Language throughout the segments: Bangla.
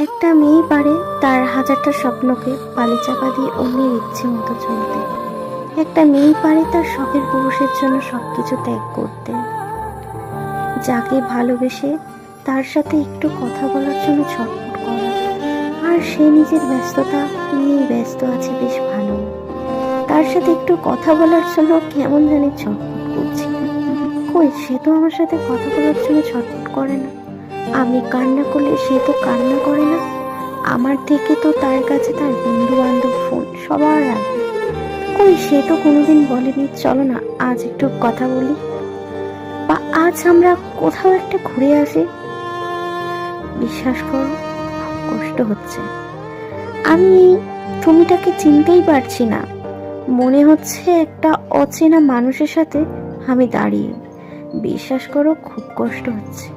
একটা মেয়েই পারে তার হাজারটা স্বপ্নকে পালি চাপা দিয়ে অন্যের ইচ্ছে মতো চলতে। একটা মেয়েই পারে তার শখের পুরুষের জন্য সবকিছু ত্যাগ করতে। যাকে ভালোবেসে তার সাথে একটু কথা বলার জন্য ছটফট করা, আর সে নিজের ব্যস্ততা নিয়েই ব্যস্ত আছে বেশ ভালো। তার সাথে একটু কথা বলার জন্য কেমন জানি ছটফট করছি। কই, সে তো আমার সাথে কথা বলার জন্য ছটফট করে না। আমি কান্না করলে সে তো কান্না করে না। আমার থেকে তো তার কাছে তার বন্ধু বান্ধব ফোন সবার আগে। কই, সে তো কোনোদিন বলেনি চলো না আজ একটু কথা বলি, বা আজ আমরা কোথাও একটা ঘুরে আসি। বিশ্বাস করো, খুব কষ্ট হচ্ছে। আমি তুমিটাকে চিনতেই পারছি না। মনে হচ্ছে একটা অচেনা মানুষের সাথে আমি দাঁড়িয়ে। বিশ্বাস করো, খুব কষ্ট হচ্ছে।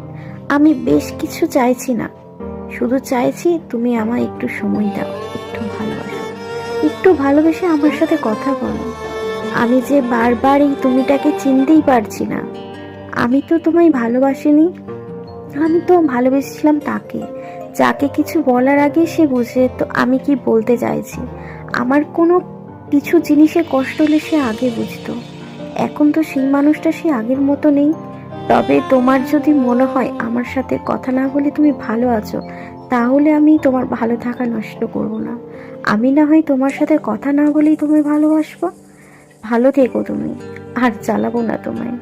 আমি বেশ কিছু চাইছি না, শুধু চাইছি তুমি আমায় একটু সময় দাও, একটু ভালোবাসো, একটু ভালোবেসে আমার সাথে কথা বলো। আমি যে বারবার এই তুমিটাকে চিনতেই পারছি না। আমি তো তোমায় ভালোবাসিনি, আমি তো ভালোবেসেছিলাম তাকে, যাকে কিছু বলার আগে সে বুঝে তো আমি কি বলতে চাইছি। আমার কোনো কিছু জিনিসে কষ্ট হলে সে আগে বুঝতো। এখন তো সেই মানুষটা সে আগের মতো নেই। তবে তোমার যদি মনে হয় আমার সাথে কথা না বলে তুমি ভালো আছো, তাহলে আমি তোমার ভালো থাকা নষ্ট করব না। আমি না হয় তোমার সাথে কথা না বলেই তোমায় ভালোবাসবো। ভালো থেকো তুমি, আর জ্বালাবো না তোমায়।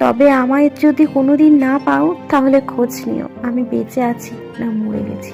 তবে আমায় যদি কোনোদিন না পাও তাহলে খোঁজ নিও আমি বেঁচে আছি না মরে গেছি।